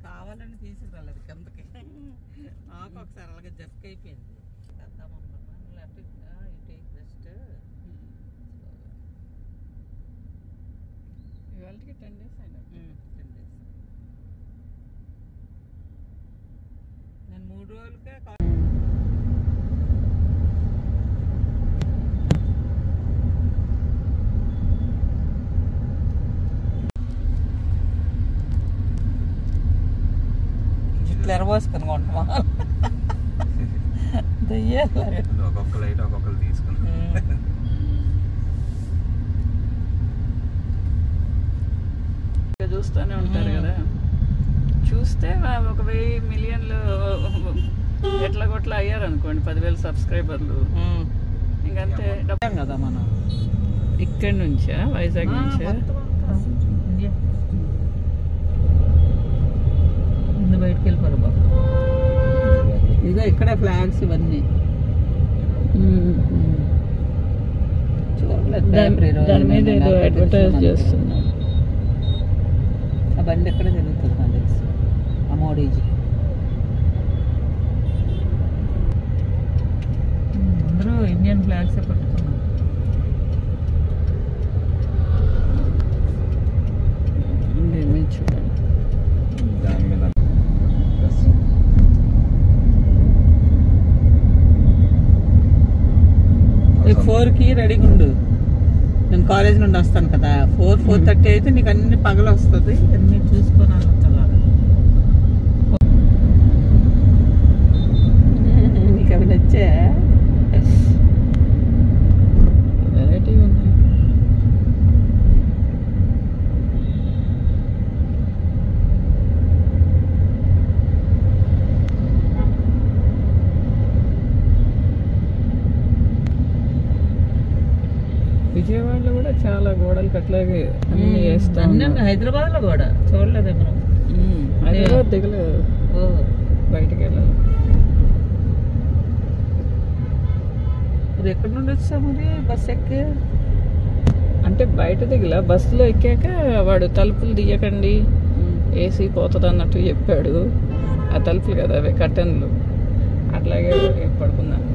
కావాలని తీసుకురాలేదు కిందకి. నాకు ఒకసారి అలాగే జర్క్ అయిపోయింది. ఇవాళకి 10 days అయినా 10 days. నేను 3 రోజులకే ఇట్లా ఎరబోసుకొని కొంటామా ఒక్కొక్క లైట్ ఒక్కొక్కరు తీసుకున్నాం. చూస్తూనే ఉంటారు కదా, చూస్తే 1,000 మిలియన్లు ఎట్లా కొట్లా అయ్యారు అనుకోండి, 10,000 సబ్స్క్రైబర్లు. ఇంకంతే కదా మనం ఇక్కడి నుంచా, వైజాగ్ నుంచా? ముందు బయటకు వెళ్ళిపోరు బాబు. ఇదిగో ఇక్కడే ఫ్లాగ్స్ ఇవన్నీ దాని మీద ఏదో అడ్వర్టైజ్ చేస్తున్నారు. ఆ బండి ఎక్కడ తిరుగుతుంది నాకు తెలుసు, ఆ మోడీజీ. అందరూ ఇండియన్ ఫ్లాగ్స్ పట్టుకున్నారు. చూడండి దాని మీద 4కి రెడీగా ఉండు. నేను కాలేజ్ నుండి వస్తాను కదా, 4:30 అయితే నీకు అన్ని పగలు వస్తుంది, అన్ని చూసుకొని వెళ్ళాలి. నీకు అవి నచ్చా? వెరైటీ ఉంది. విజయవాడలో కూడా చాలా గోడలు అట్లాగే అన్ని వేస్తాం. హైదరాబాద్ లో కూడా చూడలేదు మనం. హైదరాబాద్ దిగలేదు, బయటకు వెళ్ళాలి. మరి ఎక్కడి నుండి వచ్చా మరి బస్ ఎక్కి? అంటే బయట దిగల, బస్సులో ఎక్కాక వాడు తలుపులు తీయకండి ఏసీ పోతుంది అన్నట్టు చెప్పాడు. ఆ తలుపులు కదా అవి కర్టన్లు, అట్లాగే పడుకున్నాను.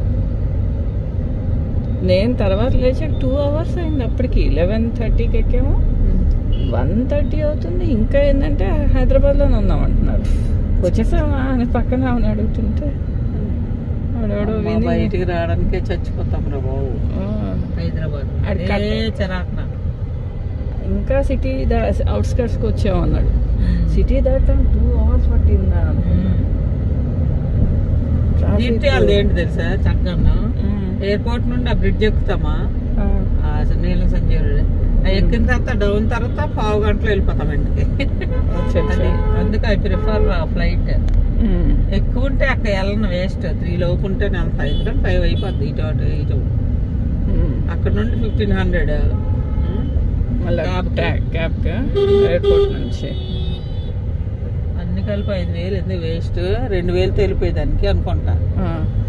నేను తర్వాత లేచాక 2 hours అయింది. అప్పటికి 11:30కి ఎక్కాము, 1:30 అవుతుంది. ఇంకా ఏంటంటే హైదరాబాద్లోనే ఉన్నాం అంటున్నారు. వచ్చేసామా అని పక్కన ఆమెను అడుగుతుంటే వాడు బయటికి రావడానికే చచ్చిపోతాం రా బాబు. హైదరాబాద్ చిరాకు. ఇంకా సిటీ అవుట్స్కట్స్కి వచ్చాము అన్నాడు. సిటీ దాటం 2 hours పట్టిందా? ఏంటి తెలుసా, చక్కగా ఎయిర్పోర్ట్ నుండి ఆ బ్రిడ్జ్ ఎక్కుతామా, నీలం సంజీవుడు ఎక్కిన తర్వాత డౌన్ తర్వాత 1/2 గంటలో వెళ్ళిపోతాం ఇంటికి. అందుకే ఐ ప్రిఫర్ ఫ్లైట్. ఎక్కువ ఉంటే అక్కడ వెళ్ళను, వేస్ట్. 3 లోపు ఉంటేనే వెళ్తా, ఎందుకంటే 5 అయిపోద్ది ఇటు. అక్కడ నుండి 1500 ఎయిర్పోర్ట్ నుంచి అన్ని కలిపి 5,000 ఎందుకు వేస్ట్. 2,000తో వెళ్ళిపోయేదానికి అనుకుంటా.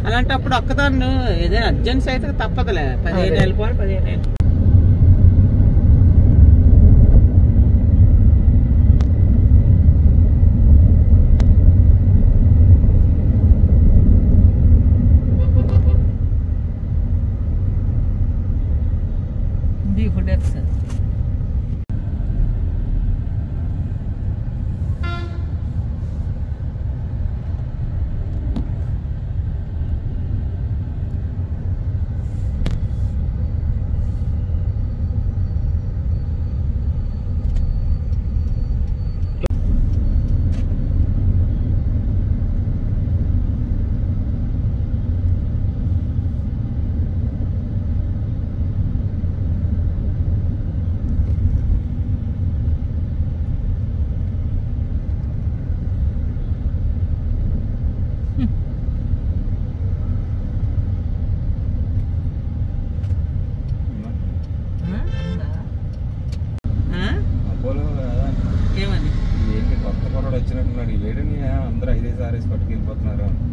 అలాంటప్పుడు ఒక్కదాన్ని ఏదైనా అర్జెన్సీ అయితే తప్పదులే, 15 వెళ్ళిపోవాలి. 15 ఫుడ్ ఎక్స్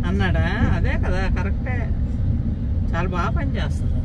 అన్నాడా? అదే కదా కరెక్టే, చాలా బాగా పని చేస్తుంది.